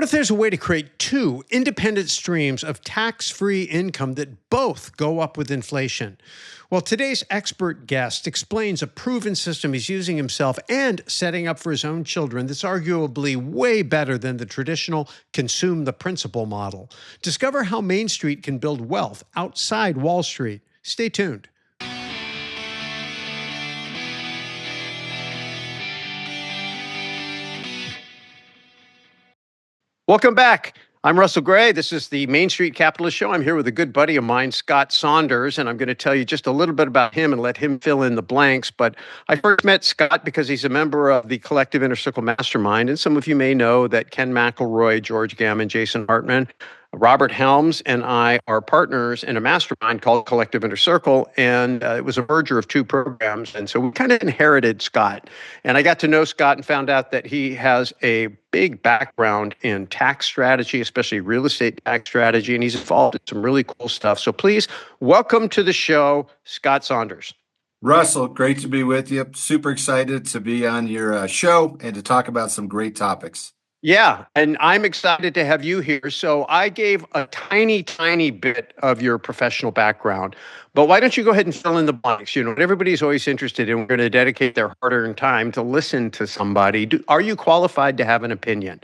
if there's a way to create two independent streams of tax-free income that both go up with inflation? Well, today's expert guest explains a proven system he's using himself and setting up for his own children that's arguably way better than the traditional consume the principal model. Discover how Main Street can build wealth outside Wall Street. Stay tuned. Welcome back. I'm Russell Gray. This is the Main Street Capitalist Show. I'm here with a good buddy of mine, Scott Saunders, and I'm going to tell you just a little bit about him and let him fill in the blanks. But I first met Scott because he's a member of the Collective Inner Circle Mastermind, and some of you may know that Ken McElroy, George Gammon, Jason Hartman, Robert Helms, and I are partners in a mastermind called Collective Inner Circle, and it was a merger of two programs, and so we kind of inherited Scott. And I got to know Scott and found out that he has a big background in tax strategy, especially real estate tax strategy, and he's involved in some really cool stuff. So please welcome to the show, Scott Saunders. Russell, great to be with you. Super excited to be on your show and to talk about some great topics. Yeah, and I'm excited to have you here. So I gave a tiny bit of your professional background, but why don't you go ahead and fill in the blanks? You know, everybody's always interested in, we're going to dedicate their hard-earned time to listen to somebody. Are you qualified to have an opinion?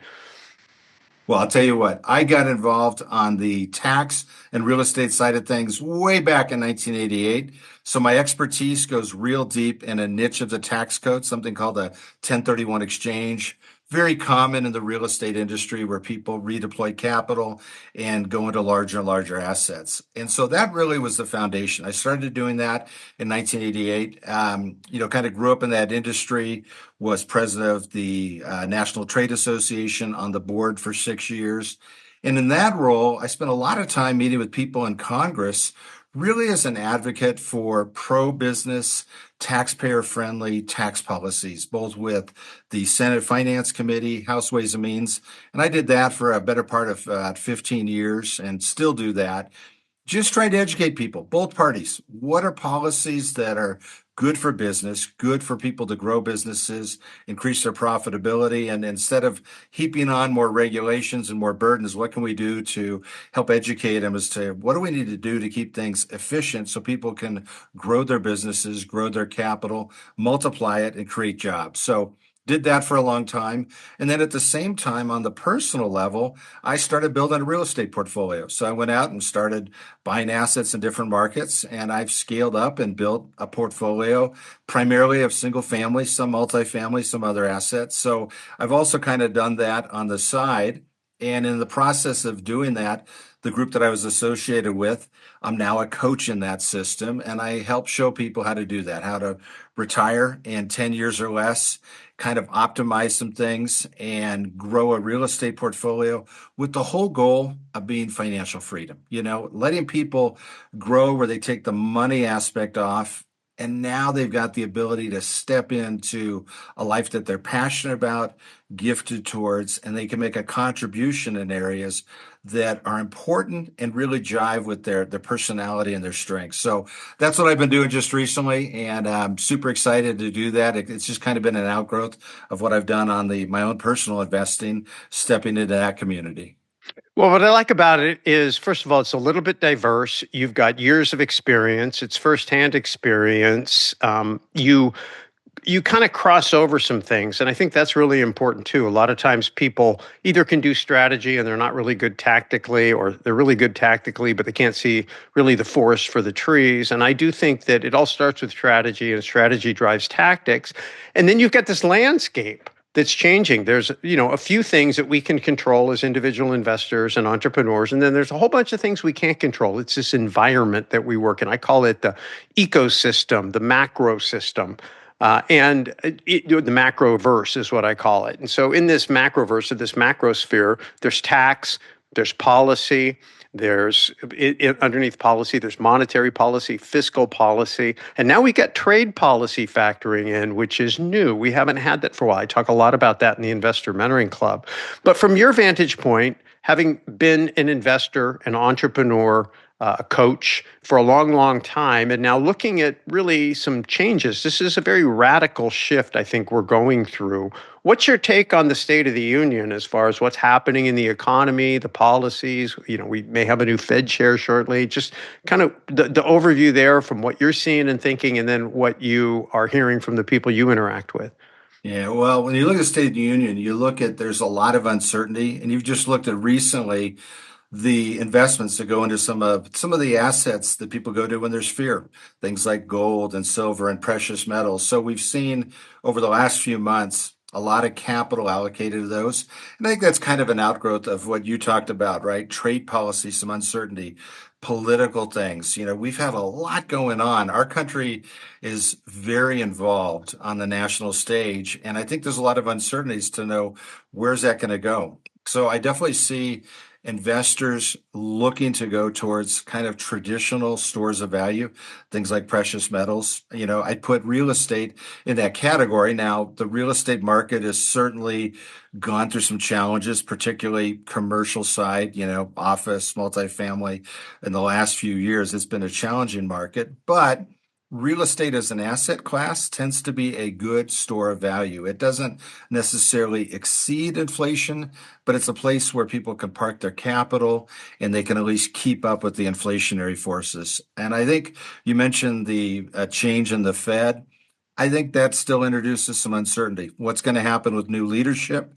Well, I'll tell you what, I got involved on the tax and real estate side of things way back in 1988. So my expertise goes real deep in a niche of the tax code, something called a 1031 exchange. Very common in the real estate industry where people redeploy capital and go into larger and larger assets. And so that really was the foundation. I started doing that in 1988, kind of grew up in that industry, was president of the National Trade Association on the board for 6 years. And in that role, I spent a lot of time meeting with people in Congress, really as an advocate for pro-business, taxpayer-friendly tax policies, both with the Senate Finance Committee, House Ways and Means. And I did that for a better part of 15 years and still do that. Just trying to educate people, both parties. What are policies that are good for business, good for people to grow businesses, increase their profitability, and instead of heaping on more regulations and more burdens, what can we do to help educate them as to what do we need to do to keep things efficient so people can grow their businesses, grow their capital, multiply it, and create jobs. So did that for a long time. And then at the same time, on the personal level, I started building a real estate portfolio. So I went out and started buying assets in different markets, and I've scaled up and built a portfolio primarily of single family, some multifamily, some other assets. So I've also kind of done that on the side. And in the process of doing that, the group that I was associated with, I'm now a coach in that system, and I help show people how to do that, how to retire in 10 years or less, kind of optimize some things and grow a real estate portfolio with the whole goal of being financial freedom. You know, letting people grow where they take the money aspect off, and now they've got the ability to step into a life that they're passionate about, gifted towards, and they can make a contribution in areas that are important and really jive with their personality and their strengths. So that's what I've been doing just recently, and I'm super excited to do that. It's just kind of been an outgrowth of what I've done on my own personal investing, stepping into that community. Well, what I like about it is, first of all, it's a little bit diverse. You've got years of experience. It's firsthand experience. You kind of cross over some things, and I think that's really important too. A lot of times people either can do strategy and they're not really good tactically, or they're really good tactically, but they can't see really the forest for the trees. And I do think that it all starts with strategy, and strategy drives tactics. And then you've got this landscape that's changing. There's, a few things that we can control as individual investors and entrepreneurs, and then there's a whole bunch of things we can't control. It's this environment that we work in. I call it the ecosystem, the macro system. The macroverse is what I call it. And so in this macroverse, or this macrosphere, there's tax, there's policy, underneath policy, there's monetary policy, fiscal policy, and now we got trade policy factoring in, which is new. We haven't had that for a while. I talk a lot about that in the Investor Mentoring Club. But from your vantage point, having been an investor, an entrepreneur, a coach for a long time, and now looking at really some changes. This is a very radical shift I think we're going through. What's your take on the State of the Union as far as what's happening in the economy, the policies? We may have a new Fed chair shortly. Just kind of the overview there from what you're seeing and thinking, and then what you are hearing from the people you interact with. Yeah, well, when you look at State of the Union, you look at there's a lot of uncertainty, and you've just looked at recently the investments that go into some of the assets that people go to when there's fear, things like gold and silver and precious metals. So we've seen over the last few months a lot of capital allocated to those. And I think that's kind of an outgrowth of what you talked about, right? Trade policy, some uncertainty, political things. We've had a lot going on. Our country is very involved on the national stage, and I think there's a lot of uncertainties to know where's that going to go. So I definitely see investors looking to go towards kind of traditional stores of value, things like precious metals. I'd put real estate in that category. Now, the real estate market has certainly gone through some challenges, particularly commercial side, office, multifamily. In the last few years, it's been a challenging market, but real estate as an asset class tends to be a good store of value. It doesn't necessarily exceed inflation, but it's a place where people can park their capital and they can at least keep up with the inflationary forces. And I think you mentioned the change in the Fed. I think that still introduces some uncertainty. What's going to happen with new leadership?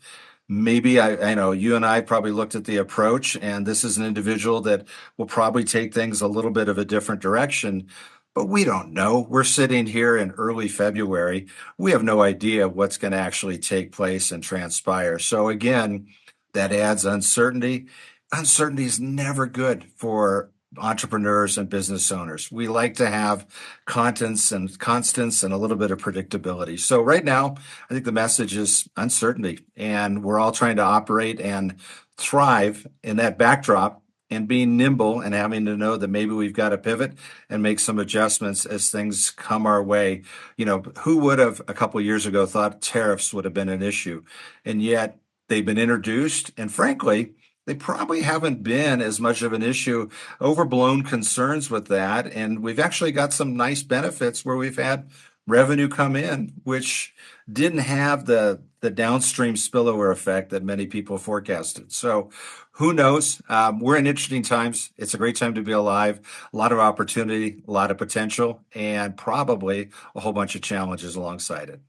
Maybe I know you and I probably looked at the approach, and this is an individual that will probably take things a little bit of a different direction, but we don't know. We're sitting here in early February. We have no idea what's going to actually take place and transpire. So again, that adds uncertainty. Uncertainty is never good for entrepreneurs and business owners. We like to have constants and a little bit of predictability. So right now, I think the message is uncertainty, and we're all trying to operate and thrive in that backdrop and being nimble and having to know that maybe we've got to pivot and make some adjustments as things come our way. Who would have a couple of years ago thought tariffs would have been an issue? And yet they've been introduced, and frankly, they probably haven't been as much of an issue, overblown concerns with that. And we've actually got some nice benefits where we've had revenue come in, which didn't have the downstream spillover effect that many people forecasted. So who knows? We're in interesting times. It's a great time to be alive. A lot of opportunity, a lot of potential, and probably a whole bunch of challenges alongside it.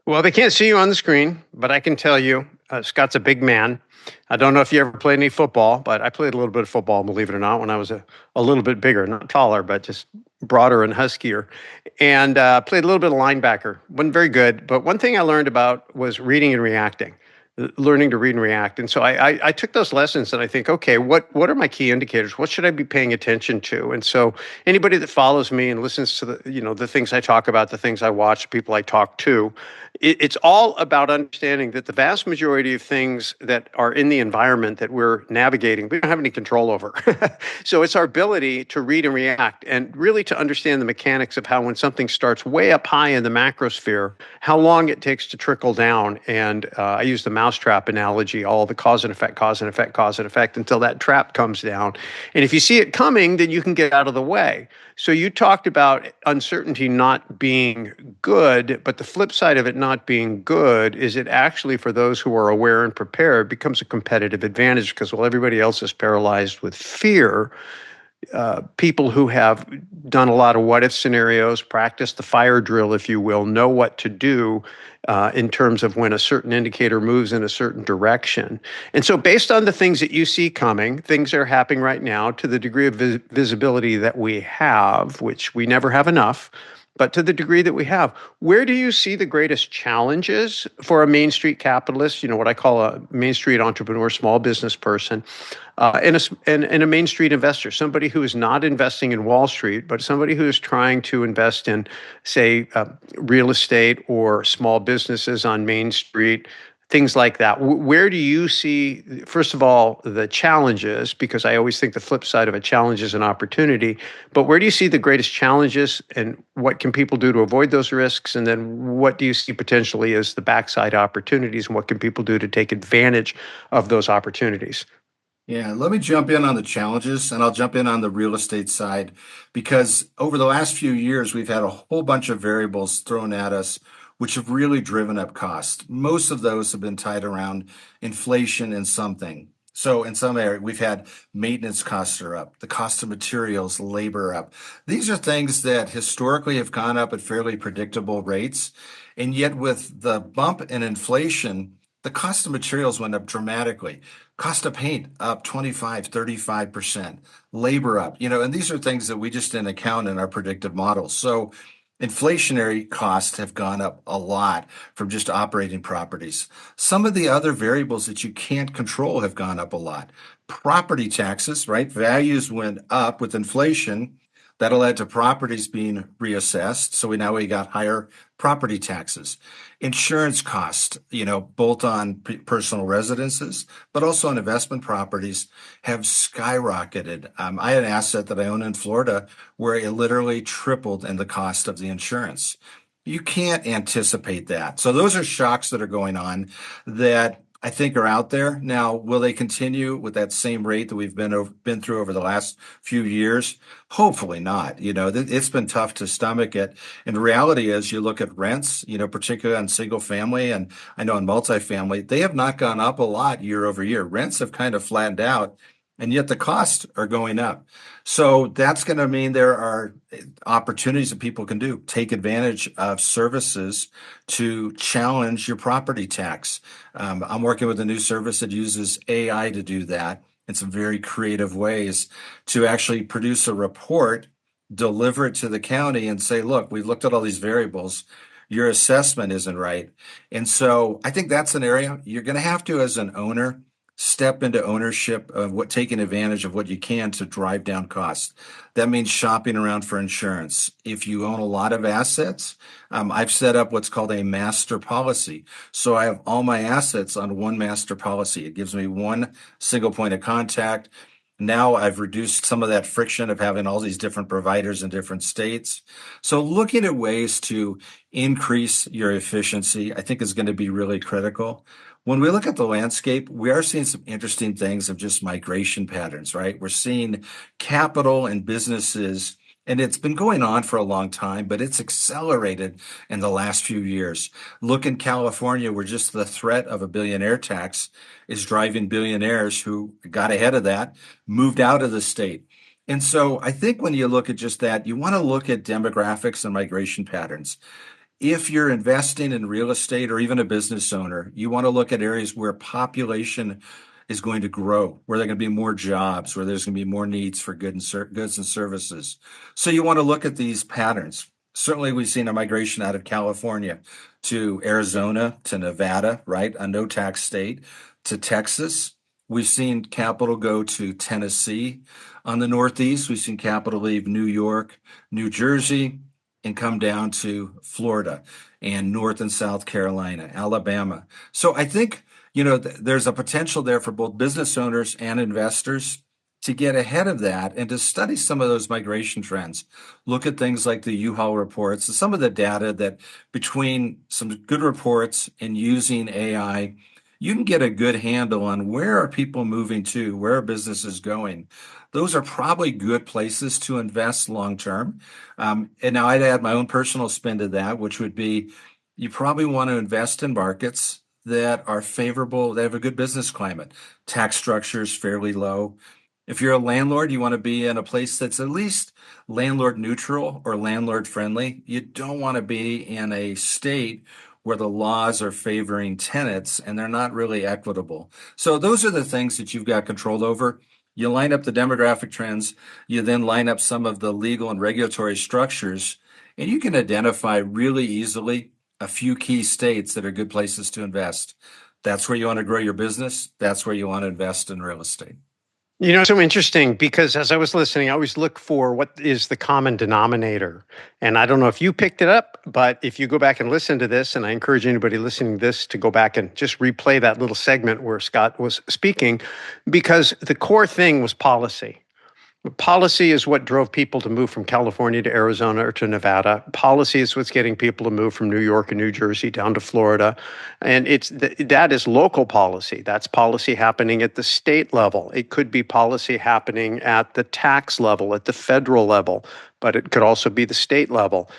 Well, they can't see you on the screen, but I can tell you, Scott's a big man. I don't know if you ever played any football, but I played a little bit of football, believe it or not, when I was a little bit bigger, not taller, but just broader and huskier. And played a little bit of linebacker. Wasn't very good, but one thing I learned about was reading and reacting, learning to read and react. And so I took those lessons and I think, okay, what are my key indicators? What should I be paying attention to? And so anybody that follows me and listens to the things I talk about, the things I watch, people I talk to, it's all about understanding that the vast majority of things that are in the environment that we're navigating, we don't have any control over. So it's our ability to read and react and really to understand the mechanics of how when something starts way up high in the macrosphere, how long it takes to trickle down. And I use the mousetrap analogy, all the cause and effect, cause and effect, cause and effect, until that trap comes down. And if you see it coming, then you can get out of the way. So you talked about uncertainty not being good, but the flip side of it not being good is it actually, for those who are aware and prepared, becomes a competitive advantage because while everybody else is paralyzed with fear, people who have done a lot of what if scenarios, practice the fire drill, if you will, know what to do in terms of when a certain indicator moves in a certain direction. And so based on the things that you see coming, things that are happening right now, to the degree of visibility that we have, which we never have enough, but to the degree that we have, where do you see the greatest challenges for a Main Street capitalist, what I call a Main Street entrepreneur, small business person, and a Main Street investor, somebody who is not investing in Wall Street, but somebody who is trying to invest in, say, real estate or small businesses on Main Street, things like that. Where do you see, first of all, the challenges? Because I always think the flip side of a challenge is an opportunity. But where do you see the greatest challenges, and what can people do to avoid those risks? And then what do you see potentially as the backside opportunities, and what can people do to take advantage of those opportunities? Yeah, let me jump in on the challenges, and I'll jump in on the real estate side because over the last few years, we've had a whole bunch of variables thrown at us which have really driven up costs. Most of those have been tied around inflation and something. So in some area, we've had maintenance costs are up, the cost of materials, labor up. These are things that historically have gone up at fairly predictable rates. And yet with the bump in inflation, the cost of materials went up dramatically. Cost of paint up 25, 35%, labor up, and these are things that we just didn't account in our predictive models. So inflationary costs have gone up a lot from just operating properties. Some of the other variables that you can't control have gone up a lot. Property taxes, right? Values went up with inflation. That'll lead to properties being reassessed. So we got higher property taxes. Insurance costs, both on personal residences, but also on investment properties have skyrocketed. I had an asset that I own in Florida where it literally tripled in the cost of the insurance. You can't anticipate that. So those are shocks that are going on that I think are out there. Now, will they continue with that same rate that we've been through over the last few years? Hopefully not. It's been tough to stomach it. And the reality is you look at rents, particularly on single family and I know on multifamily, they have not gone up a lot year over year. Rents have kind of flattened out and yet the costs are going up. So that's going to mean there are opportunities that people can do. Take advantage of services to challenge your property tax. I'm working with a new service that uses AI to do that in some very creative ways to actually produce a report, deliver it to the county, and say, look, we've looked at all these variables. Your assessment isn't right. And so I think that's an area you're going to have to, as an owner, step into ownership of taking advantage of what you can to drive down costs. That means shopping around for insurance. If you own a lot of assets, I've set up what's called a master policy. So I have all my assets on one master policy. It gives me one single point of contact. Now I've reduced some of that friction of having all these different providers in different states. So looking at ways to increase your efficiency, I think is going to be really critical. When we look at the landscape, we are seeing some interesting things of just migration patterns, right? We're seeing capital and businesses, and it's been going on for a long time, but it's accelerated in the last few years. Look in California, where just the threat of a billionaire tax is driving billionaires who got ahead of that, moved out of the state. And so I think when you look at just that, you want to look at demographics and migration patterns. If you're investing in real estate or even a business owner, you want to look at areas where population is going to grow, where there are going to be more jobs, where there's going to be more needs for goods and services. So you want to look at these patterns. Certainly, we've seen a migration out of California to Arizona, to Nevada, right? A no tax state, to Texas. We've seen capital go to Tennessee. On the Northeast, we've seen capital leave New York, New Jersey, and come down to Florida and North and South Carolina, Alabama. So I think, there's a potential there for both business owners and investors to get ahead of that and to study some of those migration trends. Look at things like the U-Haul reports and some of the data that between some good reports and using AI, you can get a good handle on where are people moving to, where are businesses going. Those are probably good places to invest long term. And now I'd add my own personal spin to that, which would be you probably want to invest in markets that are favorable, they have a good business climate, tax structure is fairly low. If you're a landlord, you want to be in a place that's at least landlord neutral or landlord friendly. You don't want to be in a state where the laws are favoring tenants and they're not really equitable. So those are the things that you've got control over. You line up the demographic trends, you then line up some of the legal and regulatory structures, and you can identify really easily a few key states that are good places to invest. That's where you want to grow your business. That's where you want to invest in real estate. So interesting because as I was listening, I always look for what is the common denominator. And I don't know if you picked it up, but if you go back and listen to this, and I encourage anybody listening to this to go back and just replay that little segment where Scott was speaking, because the core thing was policy. Policy is what drove people to move from California to Arizona or to Nevada. Policy is what's getting people to move from New York and New Jersey down to Florida. And that is local policy. That's policy happening at the state level. It could be policy happening at the tax level, at the federal level. but it could also be the state level.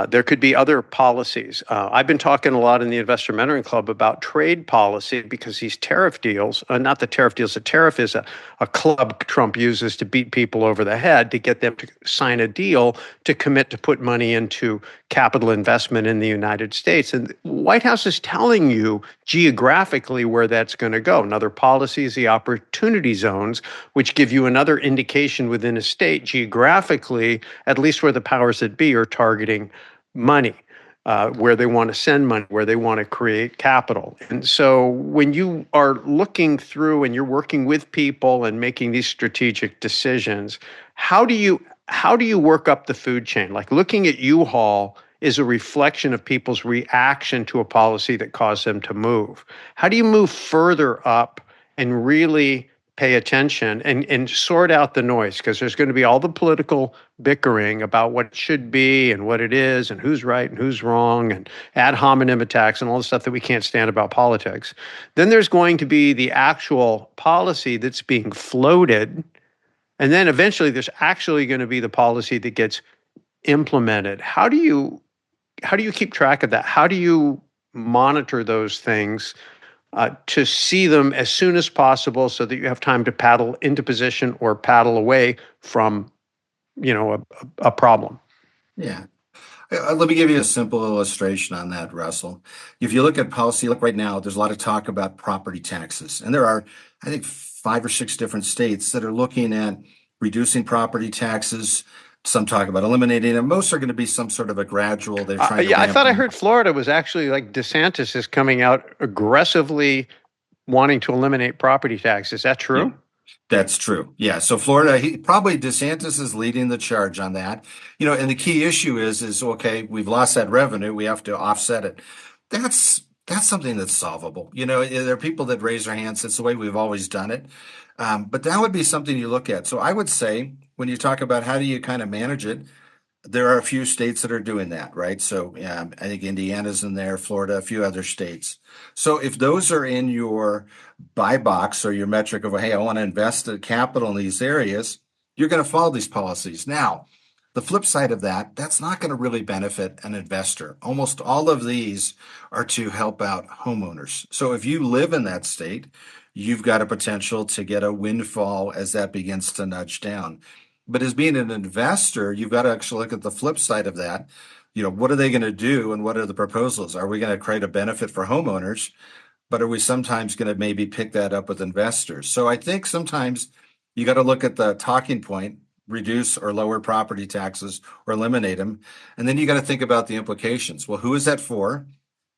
There could be other policies. I've been talking a lot in the Investor Mentoring Club about trade policy because these tariff deals, not the tariff deals, the tariff is a club Trump uses to beat people over the head to get them to sign a deal to commit to put money into capital investment in the United States. And the White House is telling you geographically where that's going to go. Another policy is the opportunity zones, which give you another indication within a state geographically, at least where the powers that be are targeting money, where they want to send money, where they want to create capital. And so when you are looking through and you're working with people and making these strategic decisions, how do you work up the food chain? Like looking at U-Haul is a reflection of people's reaction to a policy that caused them to move. How do you move further up and really pay attention and sort out the noise? Because there's going to be all the political bickering about what it should be and what it is and who's right and who's wrong and ad hominem attacks and all the stuff that we can't stand about politics. Then there's going to be the actual policy that's being floated. And then eventually there's actually going to be the policy that gets implemented. How do you keep track of that? How do you monitor those things to see them as soon as possible so that you have time to paddle into position or paddle away from, a problem? Yeah. Let me give you a simple illustration on that, Russell. If you look at policy, look right now, there's a lot of talk about property taxes. And there are, I think, 5 or 6 different states that are looking at reducing property taxes. Some talk about eliminating them. Most are going to be some sort of a gradual. They're trying to Yeah, I ramp thought I them heard up. Florida was actually like DeSantis is coming out aggressively wanting to eliminate property tax. Is that Yeah, true? that's true. Yeah. So Florida, probably DeSantis is leading the charge on that. And the key issue is okay, we've lost that revenue. We have to offset it. That's something that's solvable. There are people that raise their hands. It's the way we've always done it. But that would be something you look at. So I would say when you talk about how do you kind of manage it, there are a few states that are doing that, right? So I think Indiana's in there, Florida, a few other states. So if those are in your buy box or your metric of, hey, I want to invest the capital in these areas, you're going to follow these policies. Now, the flip side of that, that's not going to really benefit an investor. Almost all of these are to help out homeowners. So if you live in that state, you've got a potential to get a windfall as that begins to nudge down. But as being an investor, you've got to actually look at the flip side of that. What are they going to do and what are the proposals? Are we going to create a benefit for homeowners? But are we sometimes going to maybe pick that up with investors? So I think sometimes you got to look at the talking point, reduce or lower property taxes or eliminate them. And then you got to think about the implications. Well, who is that for?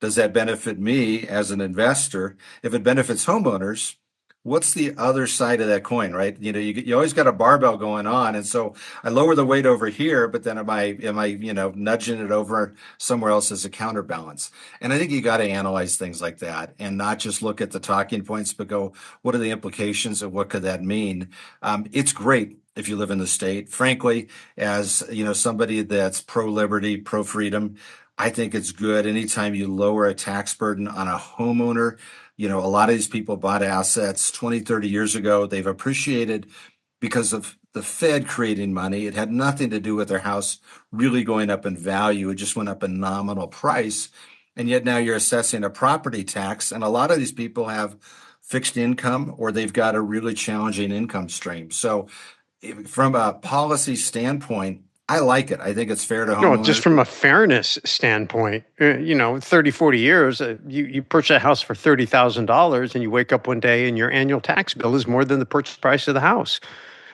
Does that benefit me as an investor? If it benefits homeowners, what's the other side of that coin, right? You always got a barbell going on. And so I lower the weight over here, but then am I nudging it over somewhere else as a counterbalance? And I think you got to analyze things like that and not just look at the talking points, but go, what are the implications and what could that mean? It's great if you live in the state. Frankly, as somebody that's pro-liberty, pro-freedom, I think it's good anytime you lower a tax burden on a homeowner. A lot of these people bought assets 20, 30 years ago. They've appreciated because of the Fed creating money. It had nothing to do with their house really going up in value. It just went up in nominal price. And yet now you're assessing a property tax. And a lot of these people have fixed income or they've got a really challenging income stream. So from a policy standpoint, I like it. I think it's fair to No, just homeowners. from a fairness standpoint, 30, 40 years, you purchase a house for $30,000 and you wake up one day and your annual tax bill is more than the purchase price of the house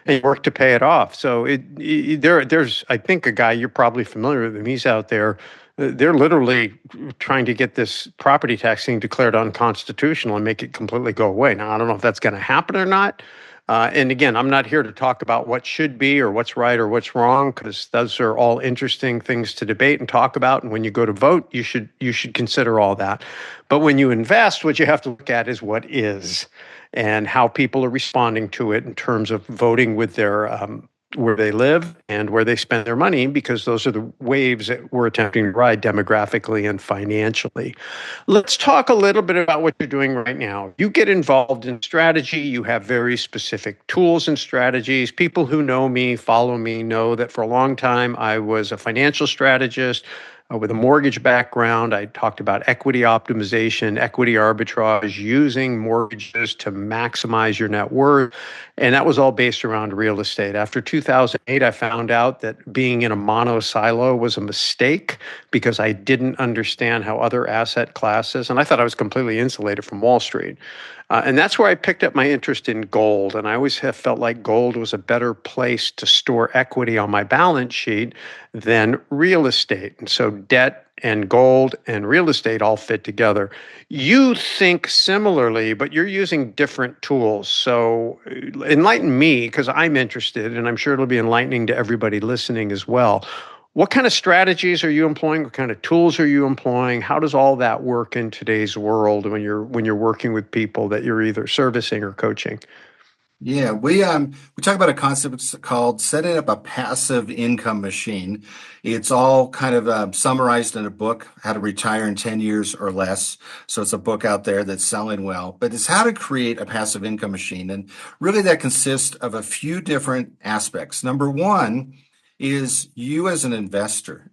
and you work to pay it off. So there's, I think, a guy, you're probably familiar with him. He's out there. They're literally trying to get this property tax thing declared unconstitutional and make it completely go away. Now, I don't know if that's going to happen or not. And again, I'm not here to talk about what should be or what's right or what's wrong, because those are all interesting things to debate and talk about. And when you go to vote, you should consider all that. But when you invest, what you have to look at is what is and how people are responding to it in terms of voting with their where they live and where they spend their money, because those are the waves that we're attempting to ride demographically and financially. Let's talk a little bit about what you're doing right now. You get involved in strategy, you have very specific tools and strategies. People who know me, follow me, know that for a long time I was a financial strategist with a mortgage background. I talked about equity optimization, equity arbitrage, using mortgages to maximize your net worth. And that was all based around real estate. After 2008, I found out that being in a mono silo was a mistake because I didn't understand how other asset classes, and I thought I was completely insulated from Wall Street. And that's where I picked up my interest in gold. And I always have felt like gold was a better place to store equity on my balance sheet than real estate. And so debt and gold and real estate all fit together. You think similarly, but you're using different tools. So enlighten me, because I'm interested, and I'm sure it'll be enlightening to everybody listening as well. What kind of strategies are you employing? What kind of tools are you employing? How does all that work in today's world when you're working with people that you're either servicing or coaching? Yeah, we talk about a concept called setting up a passive income machine. It's all kind of summarized in a book, How to Retire in 10 Years or Less. So it's a book out there that's selling well, but it's how to create a passive income machine. And really that consists of a few different aspects. Number one is you as an investor.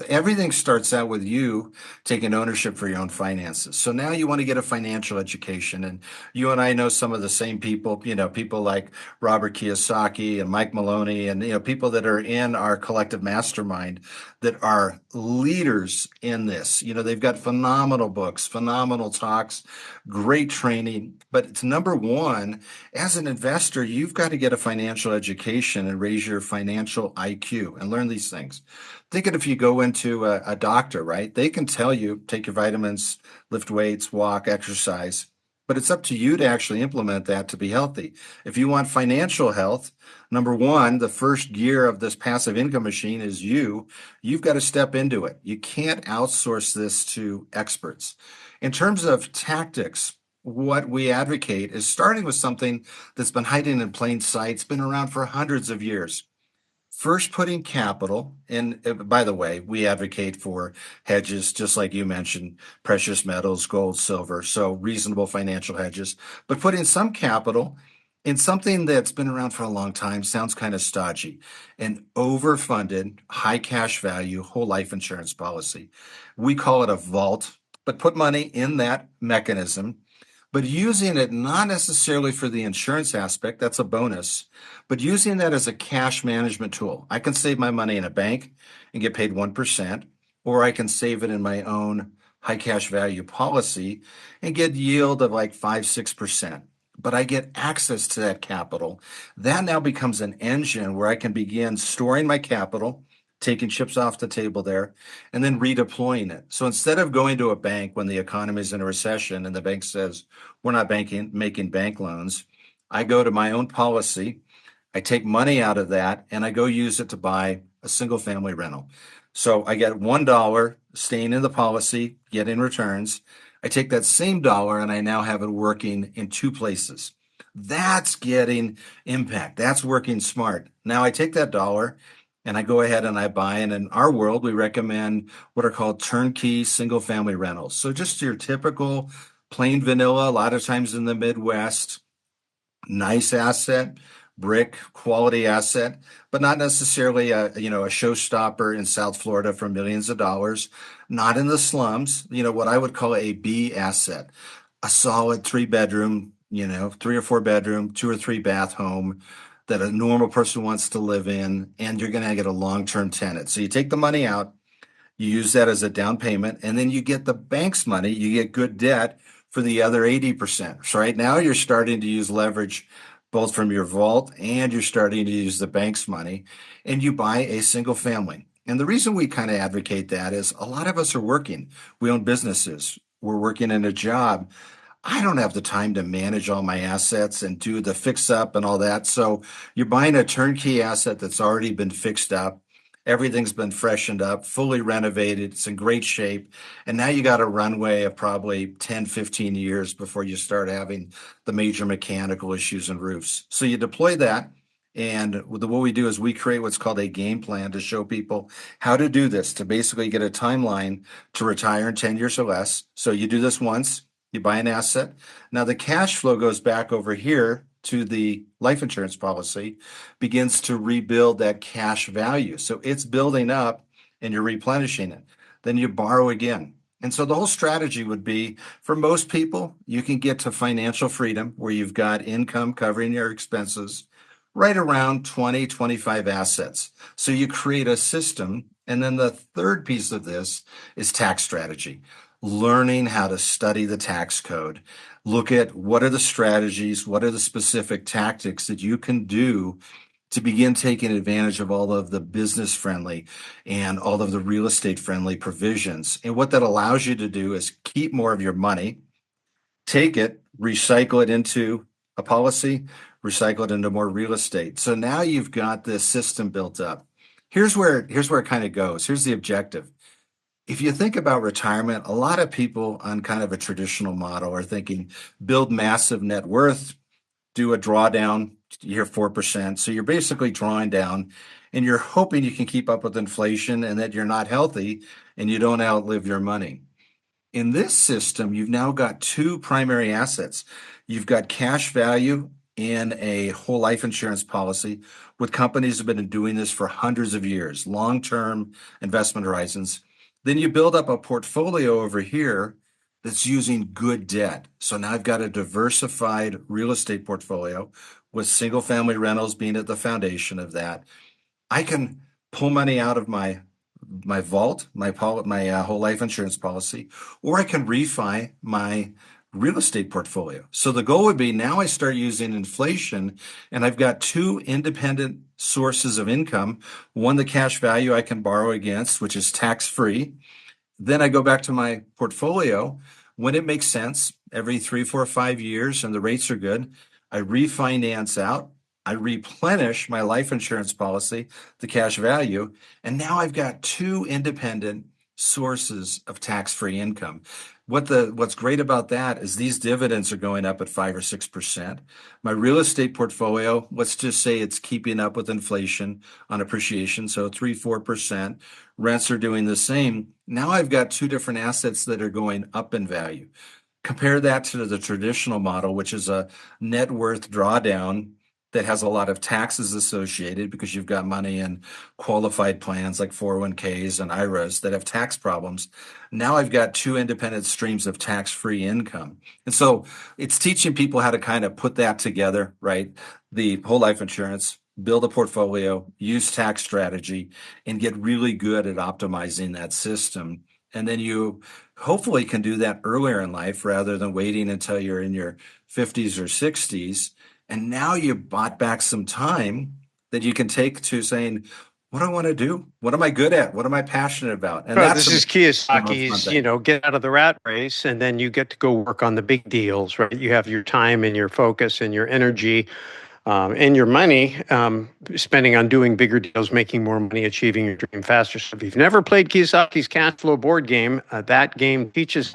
Everything starts out with you taking ownership for your own finances. So now you want to get a financial education, and you and I know some of the same people, people like Robert Kiyosaki and Mike Maloney, and people that are in our collective mastermind that are leaders in this. They've got phenomenal books, phenomenal talks, great training. But it's number one, as an investor, you've got to get a financial education and raise your financial IQ and learn these things. Think of if you go into a doctor, right? They can tell you, take your vitamins, lift weights, walk, exercise, but it's up to you to actually implement that to be healthy. If you want financial health, number one, the first gear of this passive income machine is you. You've got to step into it. You can't outsource this to experts. In terms of tactics, what we advocate is starting with something that's been hiding in plain sight. It's been around for hundreds of years. First, putting capital, and by the way, we advocate for hedges, just like you mentioned, precious metals, gold, silver, so reasonable financial hedges. But putting some capital in something that's been around for a long time sounds kind of stodgy. An overfunded, high cash value, whole life insurance policy. We call it a vault, but put money in that mechanism, but using it not necessarily for the insurance aspect, that's a bonus, but using that as a cash management tool. I can save my money in a bank and get paid 1%, or I can save it in my own high cash value policy and get yield of like 5, 6%. But I get access to that capital. That now becomes an engine where I can begin storing my capital, taking chips off the table there, and then redeploying it. So instead of going to a bank when the economy is in a recession and the bank says, we're not making bank loans, I go to my own policy. I take money out of that and I go use it to buy a single family rental. So I get $1 staying in the policy, getting returns. I take that same dollar and I now have it working in two places. That's getting impact. That's working smart. Now I take that dollar and I go ahead and I buy. And in our world, we recommend what are called turnkey single family rentals. So just your typical plain vanilla, a lot of times in the Midwest, nice asset, brick quality asset, but not necessarily a showstopper in South Florida for millions of dollars, not in the slums, what I would call a B asset, a solid 3 bedroom, 3 or 4 bedroom, 2 or 3 bath home that a normal person wants to live in, and you're going to get a long-term tenant. So you take the money out, you use that as a down payment, and then you get the bank's money, you get good debt for the other 80%. So right now you're starting to use leverage both from your vault and you're starting to use the bank's money, and you buy a single family. And the reason we kind of advocate that is a lot of us are working. We own businesses. We're working in a job. I don't have the time to manage all my assets and do the fix up and all that. So you're buying a turnkey asset that's already been fixed up. Everything's been freshened up, fully renovated. It's in great shape. And now you got a runway of probably 10, 15 years before you start having the major mechanical issues and roofs. So you deploy that And what we do is we create what's called a game plan to show people how to do this, to basically get a timeline to retire in 10 years or less. So you do this once, you buy an asset. Now the cash flow goes back over here to the life insurance policy, begins to rebuild that cash value. So it's building up and you're replenishing it. Then you borrow again. And so the whole strategy would be for most people, you can get to financial freedom where you've got income covering your expenses right around 20, 25 assets. So you create a system. And then the third piece of this is tax strategy, learning how to study the tax code, look at what are the strategies, what are the specific tactics that you can do to begin taking advantage of all of the business friendly and all of the real estate friendly provisions. And what that allows you to do is keep more of your money, take it, recycle it into a policy, recycle it into more real estate. So now you've got this system built up. Here's where it kind of goes. Here's the objective. If you think about retirement, a lot of people on kind of a traditional model are thinking build massive net worth, do a drawdown, you hear 4%. So you're basically drawing down and you're hoping you can keep up with inflation and that you're not healthy and you don't outlive your money. In this system, you've now got two primary assets. You've got cash value in a whole life insurance policy with companies that have been doing this for hundreds of years, long-term investment horizons. Then you build up a portfolio over here that's using good debt. So now I've got a diversified real estate portfolio with single family rentals being at the foundation of that. I can pull money out of my vault, my whole life insurance policy, or I can refi my real estate portfolio. So the goal would be now I start using inflation and I've got two independent sources of income. One, the cash value I can borrow against, which is tax free. Then I go back to my portfolio when it makes sense every 3, 4, 5 years and the rates are good. I refinance out. I replenish my life insurance policy, the cash value, and now I've got two independent sources of tax-free income. What's great about that is these dividends are going up at 5 or 6%. My real estate portfolio, let's just say it's keeping up with inflation on appreciation, so 3, 4%. Rents are doing the same. Now I've got two different assets that are going up in value. Compare that to the traditional model, which is a net worth drawdown that has a lot of taxes associated because you've got money in qualified plans like 401ks and IRAs that have tax problems. Now I've got two independent streams of tax-free income. And so it's teaching people how to kind of put that together, right? The whole life insurance, build a portfolio, use tax strategy, and get really good at optimizing that system. And then you hopefully can do that earlier in life rather than waiting until you're in your 50s or 60s. And now you bought back some time that you can take to saying, what do I want to do? What am I good at? What am I passionate about? And Well, that's this is the most fun Kiyosaki's, thing. get out of the rat race and then you get to go work on the big deals, right? You have your time and your focus and your energy and your money spending on doing bigger deals, making more money, achieving your dream faster. So if you've never played Kiyosaki's cash flow board game, that game teaches.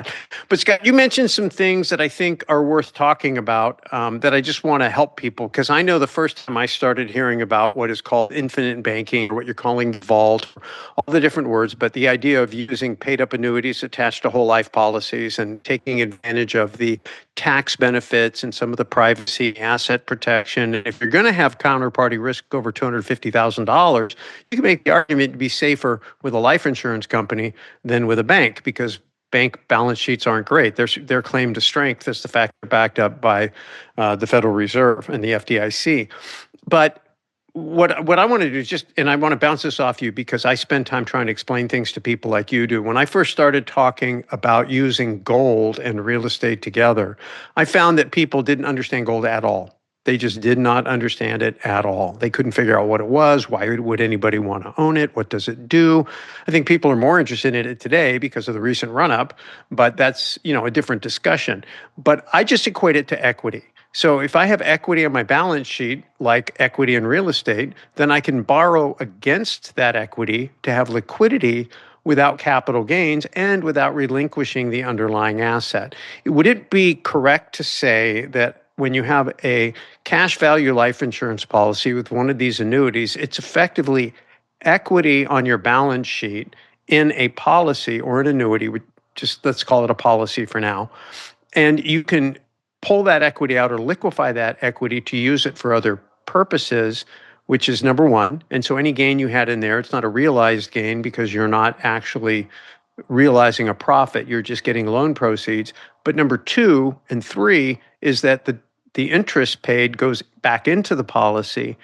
But Scott, you mentioned some things that I think are worth talking about that I just want to help people because I know the first time I started hearing about what is called infinite banking or what you're calling vault, all the different words, but the idea of using paid up annuities attached to whole life policies and taking advantage of the tax benefits and some of the privacy, asset protection. And if you're going to have counterparty risk over $250,000, you can make the argument to be safer with a life insurance company than with a bank because bank balance sheets aren't great. Their claim to strength is the fact they're backed up by the Federal Reserve and the FDIC. But what I want to do is just, and I want to bounce this off you because I spend time trying to explain things to people like you do. When I first started talking about using gold and real estate together, I found that people didn't understand gold at all. They just did not understand it at all. They couldn't figure out what it was. Why would anybody want to own it? What does it do? I think people are more interested in it today because of the recent run up, but that's, a different discussion. But I just equate it to equity. So if I have equity on my balance sheet, like equity in real estate, then I can borrow against that equity to have liquidity without capital gains and without relinquishing the underlying asset. Would it be correct to say that when you have a cash value life insurance policy with one of these annuities, it's effectively equity on your balance sheet in a policy or an annuity. Just let's call it a policy for now. And you can pull that equity out or liquefy that equity to use it for other purposes, which is number one. And so any gain you had in there, it's not a realized gain because you're not actually realizing a profit, you're just getting loan proceeds. But number two and three is that the interest paid goes back into the policy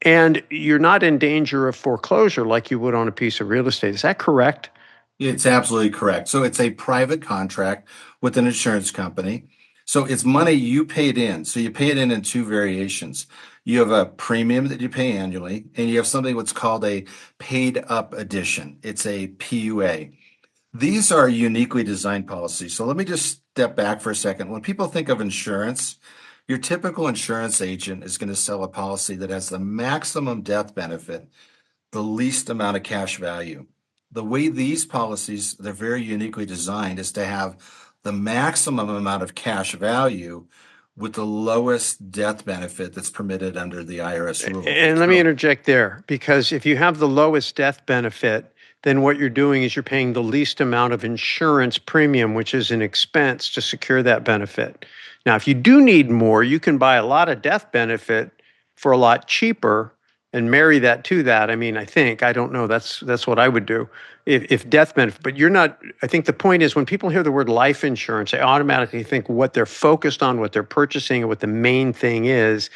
and you're not in danger of foreclosure like you would on a piece of real estate. Is that correct? It's absolutely correct. So it's a private contract with an insurance company. So it's money you paid in. So you pay it in two variations. You have a premium that you pay annually, and you have something what's called a paid up edition. It's a PUA. These are uniquely designed policies. So let me just step back for a second. When people think of insurance, your typical insurance agent is going to sell a policy that has the maximum death benefit, the least amount of cash value. The way these policies, they're very uniquely designed, is to have the maximum amount of cash value with the lowest death benefit that's permitted under the IRS rules. And let me So, interject there, because if you have the lowest death benefit, then what you're doing is you're paying the least amount of insurance premium, which is an expense to secure that benefit. Now, if you do need more, you can buy a lot of death benefit for a lot cheaper and marry that to that. I mean, I don't know. That's what I would do if death benefit. But you're not. I think the point is when people hear the word life insurance, they automatically think what they're focused on, what they're purchasing, and what the main thing is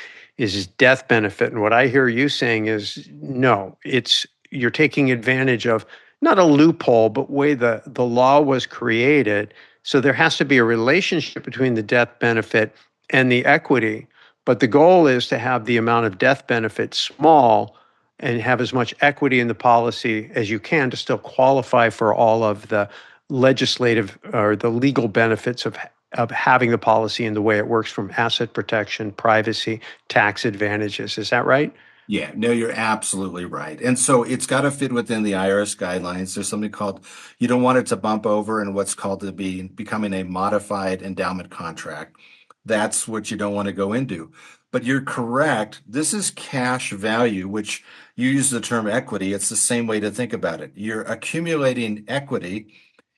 death benefit. And what I hear you saying is no, it's you're taking advantage of not a loophole, but way the law was created. So there has to be a relationship between the death benefit and the equity. But the goal is to have the amount of death benefit small and have as much equity in the policy as you can to still qualify for all of the legislative or the legal benefits of having the policy and the way it works from asset protection, privacy, tax advantages. Is that right? yeah, no, you're absolutely right. And so it's got to fit within the IRS guidelines. There's something called, you don't want it to bump over in what's called to be becoming a modified endowment contract. That's what you don't want to go into. But you're correct. This is cash value, which you use the term equity. It's the same way to think about it. You're accumulating equity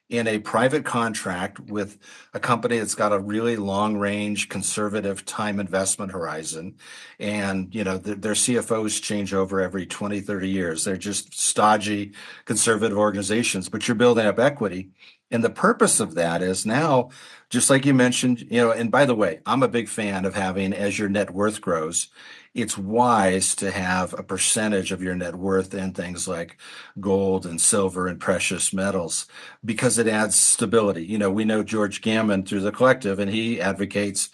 in a private contract with a company that's got a really long range conservative time investment horizon. And, their CFOs change over every 20, 30 years. They're just stodgy conservative organizations, but you're building up equity. And the purpose of that is now, just like you mentioned, and by the way, I'm a big fan of having as your net worth grows, it's wise to have a percentage of your net worth in things like gold and silver and precious metals because it adds stability. We know George Gammon through the collective, and he advocates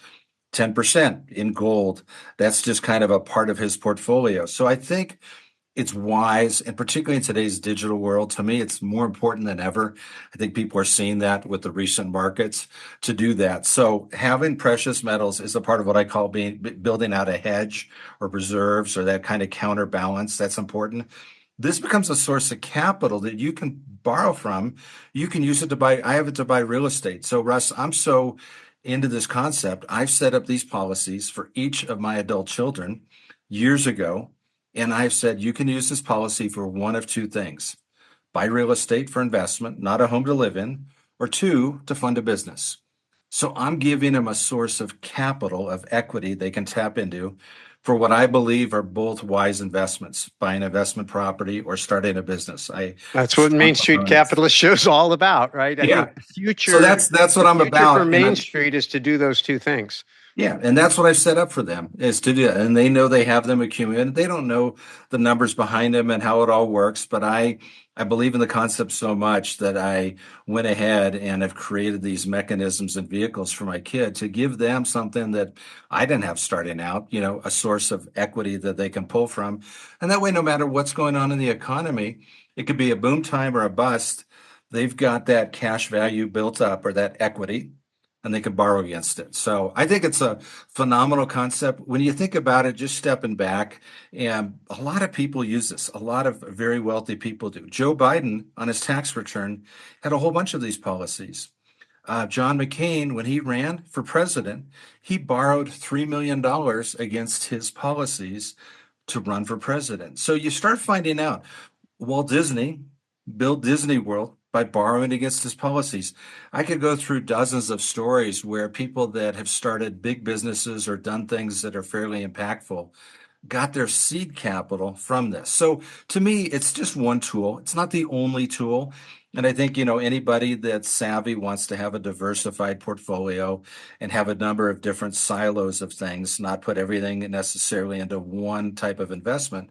10% in gold. That's just kind of a part of his portfolio. So I think it's wise, and particularly in today's digital world, to me, it's more important than ever. I think people are seeing that with the recent markets to do that. So having precious metals is a part of what I call building out a hedge or reserves or that kind of counterbalance. That's important. This becomes a source of capital that you can borrow from. You can use it to buy, I have it to buy real estate. So Russ, I'm so into this concept. I've set up these policies for each of my adult children years ago. And I've said you can use this policy for one of two things: buy real estate for investment, not a home to live in, or two, to fund a business. So I'm giving them a source of capital, of equity they can tap into for what I believe are both wise investments: buying investment property or starting a business. I That's what strong Main Street proponents. Capitalist show's all about, right? I Yeah. think So that's what the I'm future for about. And Main I'm Street is to do those two things. Yeah, and that's what I've set up for them is to do it. And they know they have them accumulated. They don't know the numbers behind them and how it all works, but I believe in the concept so much that I went ahead and have created these mechanisms and vehicles for my kid to give them something that I didn't have starting out, a source of equity that they can pull from. And that way, no matter what's going on in the economy, it could be a boom time or a bust. They've got that cash value built up or that equity and they can borrow against it. So I think it's a phenomenal concept. When you think about it, just stepping back, and a lot of people use this. A lot of very wealthy people do. Joe Biden on his tax return had a whole bunch of these policies. John McCain, when he ran for president, he borrowed $3 million against his policies to run for president. So you start finding out Walt Disney built Disney World by borrowing against his policies. I could go through dozens of stories where people that have started big businesses or done things that are fairly impactful got their seed capital from this. So to me, it's just one tool. It's not the only tool. And I think, anybody that's savvy wants to have a diversified portfolio and have a number of different silos of things, not put everything necessarily into one type of investment.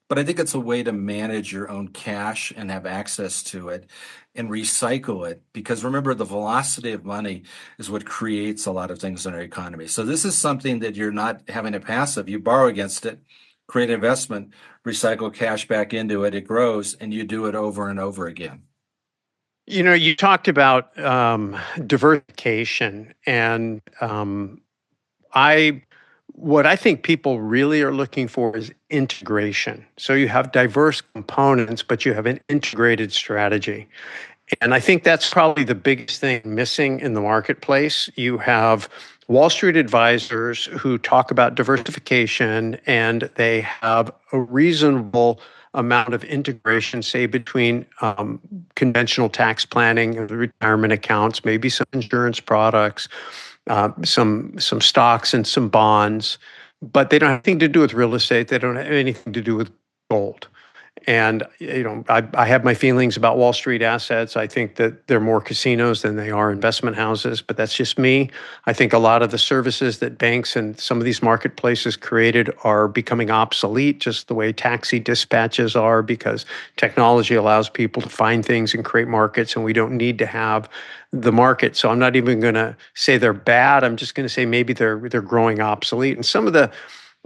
But I think it's a way to manage your own cash and have access to it and recycle it. Because remember, the velocity of money is what creates a lot of things in our economy. So this is something that you're not having a passive. You borrow against it, create an investment, recycle cash back into it, it grows, and you do it over and over again. You talked about diversification, and I what I think people really are looking for is integration. So you have diverse components, but you have an integrated strategy. And I think that's probably the biggest thing missing in the marketplace. You have Wall Street advisors who talk about diversification, and they have a reasonable amount of integration, say between conventional tax planning and retirement accounts, maybe some insurance products, some stocks and some bonds, but they don't have anything to do with real estate. They don't have anything to do with gold. And I have my feelings about Wall Street assets. I think that they're more casinos than they are investment houses, but that's just me. I think a lot of the services that banks and some of these marketplaces created are becoming obsolete, just the way taxi dispatches are, because technology allows people to find things and create markets, and we don't need to have the market. So I'm not even going to say they're bad. I'm just going to say maybe they're growing obsolete. And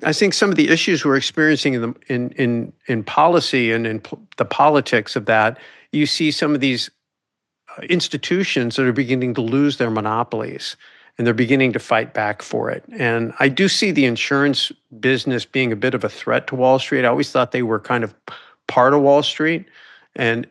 I think some of the issues we're experiencing in policy and in the politics of that, you see some of these institutions that are beginning to lose their monopolies, and they're beginning to fight back for it. And I do see the insurance business being a bit of a threat to Wall Street. I always thought they were kind of part of Wall Street, and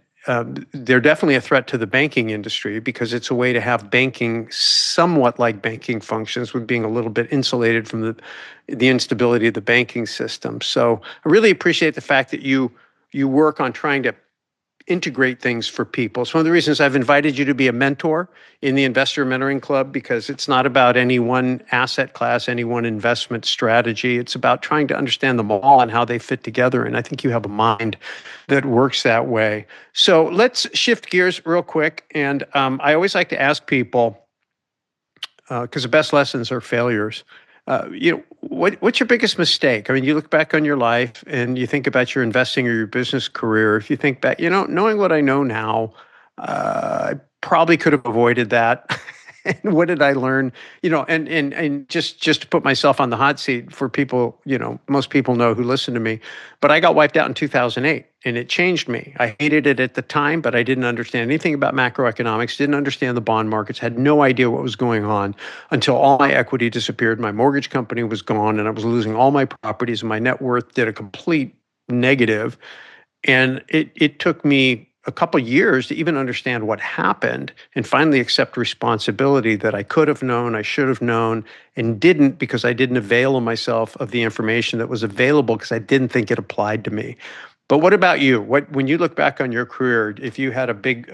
they're definitely a threat to the banking industry because it's a way to have banking somewhat like banking functions, with being a little bit insulated from the instability of the banking system. So I really appreciate the fact that you work on trying to integrate things for people. It's one of the reasons I've invited you to be a mentor in the Investor Mentoring Club, because it's not about any one asset class, any one investment strategy. It's about trying to understand them all and how they fit together. And I think you have a mind that works that way. So let's shift gears real quick. And I always like to ask people, because the best lessons are failures. What's your biggest mistake? I mean, you look back on your life and you think about your investing or your business career. If you think back, knowing what I know now, I probably could have avoided that. And what did I learn? And just to put myself on the hot seat for people, most people know who listen to me, but I got wiped out in 2008, and it changed me. I hated it at the time, but I didn't understand anything about macroeconomics, didn't understand the bond markets, had no idea what was going on until all my equity disappeared. My mortgage company was gone, and I was losing all my properties, and my net worth did a complete negative. And it took me a couple of years to even understand what happened and finally accept responsibility that I could have known, I should have known, and didn't, because I didn't avail myself of the information that was available because I didn't think it applied to me. But what about you? When you look back on your career, if you had a big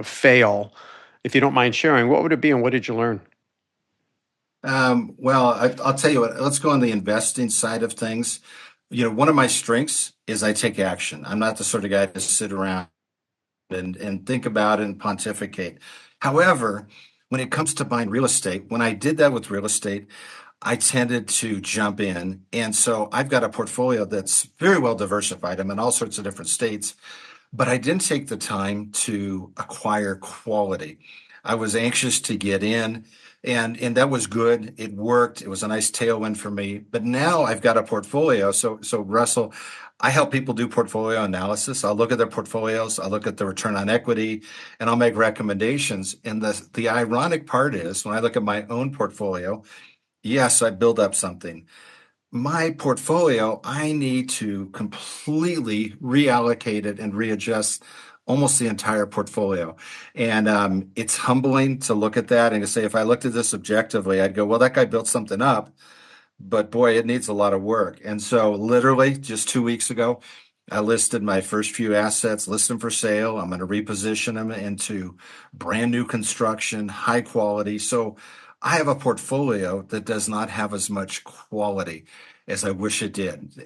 fail, if you don't mind sharing, what would it be and what did you learn? I'll tell you what, let's go on the investing side of things. One of my strengths is I take action. I'm not the sort of guy to sit around and think about it and pontificate. However, when it comes to buying real estate, when I did that with real estate, I tended to jump in. And so I've got a portfolio that's very well diversified. I'm in all sorts of different states, but I didn't take the time to acquire quality. I was anxious to get in, and that was good. It worked. It was a nice tailwind for me. But now I've got a portfolio. So Russell, I help people do portfolio analysis. I'll look at their portfolios, I'll look at the return on equity, and I'll make recommendations. And the ironic part is when I look at my own portfolio, yes, I build up something. My portfolio, I need to completely reallocate it and readjust almost the entire portfolio. And it's humbling to look at that and to say, if I looked at this objectively, I'd go, well, that guy built something up, but boy, it needs a lot of work. And so, literally, just 2 weeks ago, I listed my first few assets, list them for sale. I'm going to reposition them into brand new construction, high quality. So, I have a portfolio that does not have as much quality as I wish it did.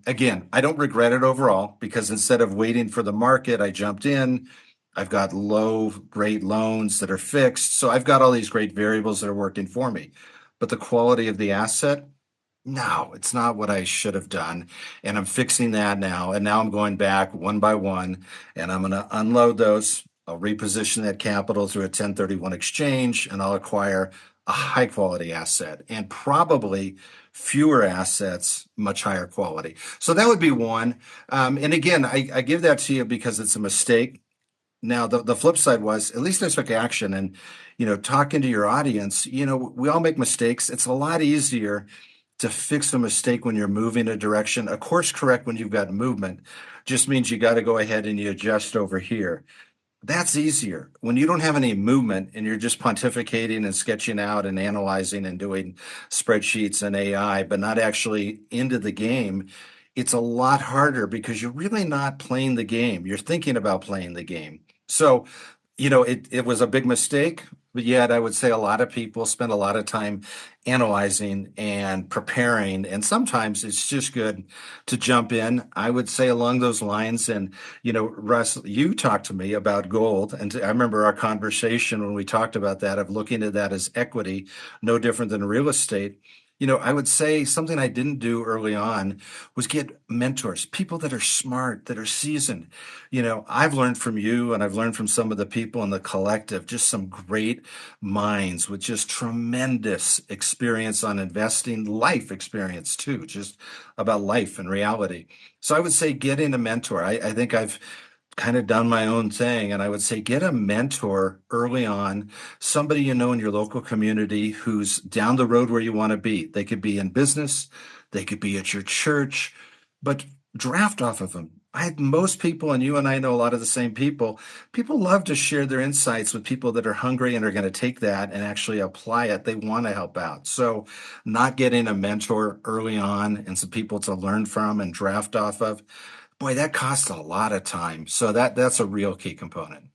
Again, I don't regret it overall because instead of waiting for the market, I jumped in. I've got low rate loans that are fixed. So, I've got all these great variables that are working for me. But the quality of the asset, no, it's not what I should have done. And I'm fixing that now. And now I'm going back one by one and I'm going to unload those. I'll reposition that capital through a 1031 exchange and I'll acquire a high quality asset and probably fewer assets, much higher quality. So that would be one. And again, I give that to you because it's a mistake. Now, the flip side was at least I took action and, talking to your audience, we all make mistakes. It's a lot easier to fix a mistake when you're moving a direction. A course correct when you've got movement just means you got to go ahead and you adjust over here. That's easier. When you don't have any movement and you're just pontificating and sketching out and analyzing and doing spreadsheets and AI, but not actually into the game, it's a lot harder because you're really not playing the game. You're thinking about playing the game. So, it was a big mistake, but yet I would say a lot of people spend a lot of time analyzing and preparing. And sometimes it's just good to jump in. I would say along those lines. And, Russ, you talked to me about gold. And I remember our conversation when we talked about that, of looking at that as equity, no different than real estate. I would say something I didn't do early on was get mentors, people that are smart, that are seasoned. I've learned from you and I've learned from some of the people in the collective, just some great minds with just tremendous experience on investing, life experience too, just about life and reality. So I would say getting a mentor. I think I've kind of done my own thing. And I would say get a mentor early on, somebody in your local community who's down the road where you want to be. They could be in business, they could be at your church, but draft off of them. Most people, and you and I know a lot of the same people, people love to share their insights with people that are hungry and are going to take that and actually apply it. They want to help out. So not getting a mentor early on and some people to learn from and draft off of, boy, that costs a lot of time. So that's a real key component.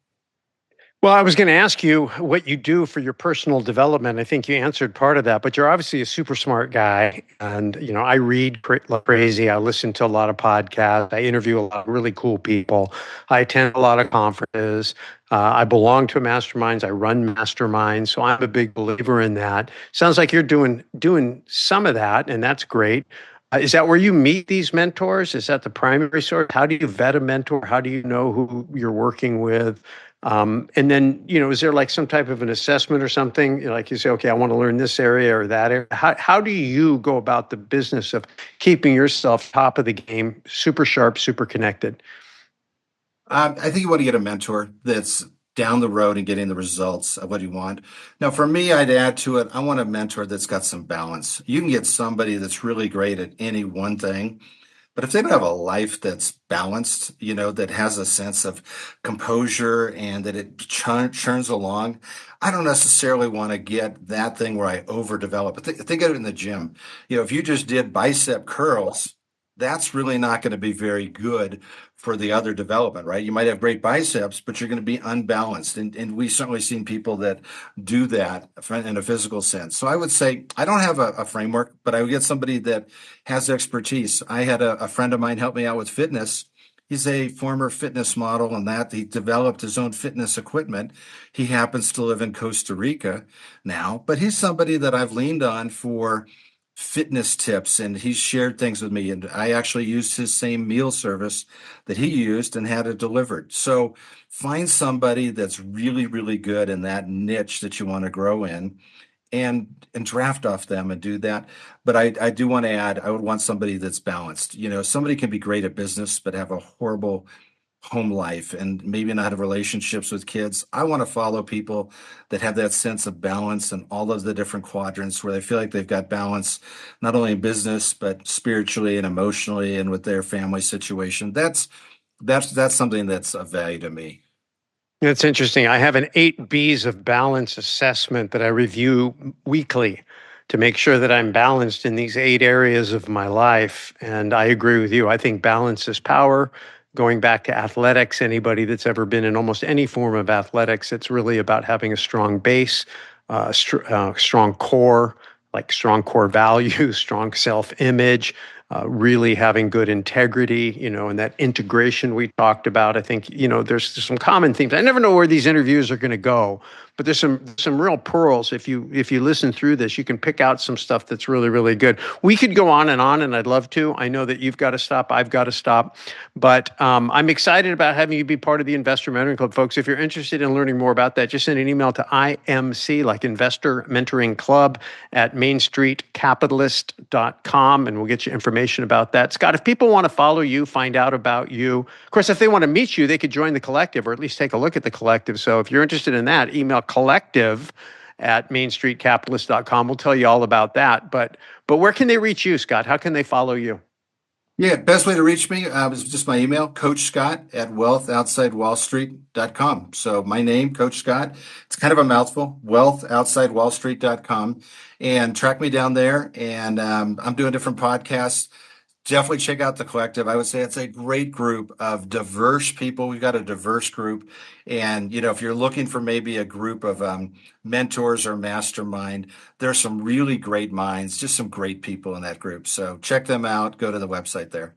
Well, I was going to ask you what you do for your personal development. I think you answered part of that, but you're obviously a super smart guy. And, I read like crazy. I listen to a lot of podcasts. I interview a lot of really cool people. I attend a lot of conferences. I belong to masterminds. I run masterminds. So I'm a big believer in that. Sounds like you're doing some of that, and that's great. Is that where you meet these mentors? Is that the primary source? How do you vet a mentor? How do you know who you're working with? And then, is there like some type of an assessment or something? Like you say, okay, I want to learn this area or that area. How do you go about the business of keeping yourself top of the game, super sharp, super connected? I think you want to get a mentor that's down the road and getting the results of what you want. Now, for me, I'd add to it, I want a mentor that's got some balance. You can get somebody that's really great at any one thing, but if they don't have a life that's balanced, that has a sense of composure and that it churns along, I don't necessarily want to get that thing where I overdevelop. But think of it in the gym. If you just did bicep curls, that's really not going to be very good for the other development, right? You might have great biceps, but you're going to be unbalanced. And we've certainly seen people that do that in a physical sense. So I would say I don't have a framework, but I would get somebody that has expertise. I had a friend of mine help me out with fitness. He's a former fitness model and that he developed his own fitness equipment. He happens to live in Costa Rica now, but he's somebody that I've leaned on for fitness tips and he's shared things with me. And I actually used his same meal service that he used and had it delivered. So find somebody that's really, really good in that niche that you want to grow in and draft off them and do that. But I do want to add, I would want somebody that's balanced. Somebody can be great at business, but have a horrible home life and maybe not have relationships with kids. I want to follow people that have that sense of balance and all of the different quadrants where they feel like they've got balance, not only in business, but spiritually and emotionally and with their family situation. That's something that's of value to me. It's interesting. I have an 8 B's of balance assessment that I review weekly to make sure that I'm balanced in these 8 areas of my life. And I agree with you. I think balance is power. Going back to athletics, anybody that's ever been in almost any form of athletics, it's really about having a strong base, strong core, like strong core values, strong self image, really having good integrity, and that integration we talked about. I think, there's some common themes. I never know where these interviews are going to go, but there's some real pearls. If you listen through this, you can pick out some stuff that's really, really good. We could go on, and I'd love to. I know that you've got to stop. I've got to stop. But I'm excited about having you be part of the Investor Mentoring Club, folks. If you're interested in learning more about that, just send an email to IMC, like Investor Mentoring Club, at mainstreetcapitalist.com, and we'll get you information about that. Scott, if people want to follow you, find out about you, of course, if they want to meet you, they could join the collective or at least take a look at the collective. So if you're interested in that, email collective@mainstreetcapitalist.com. We'll tell you all about that. But where can they reach you, Scott? How can they follow you? Yeah, best way to reach me is just my email, Coach Scott at wealthoutsideWallStreet.com. So my name, Coach Scott, it's kind of a mouthful, wealthoutsideWallStreet.com, and track me down there. And I'm doing different podcasts. Definitely check out the collective. I would say it's a great group of diverse people. We've got a diverse group. And, if you're looking for maybe a group of mentors or mastermind, there's some really great minds, just some great people in that group. So check them out. Go to the website there.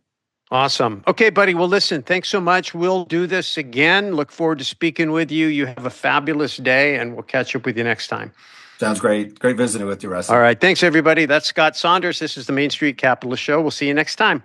Awesome. Okay, buddy. Well, listen, thanks so much. We'll do this again. Look forward to speaking with you. You have a fabulous day, and we'll catch up with you next time. Sounds great. Great visiting with you, Russell. All right. Thanks, everybody. That's Scott Saunders. This is the Main Street Capitalist Show. We'll see you next time.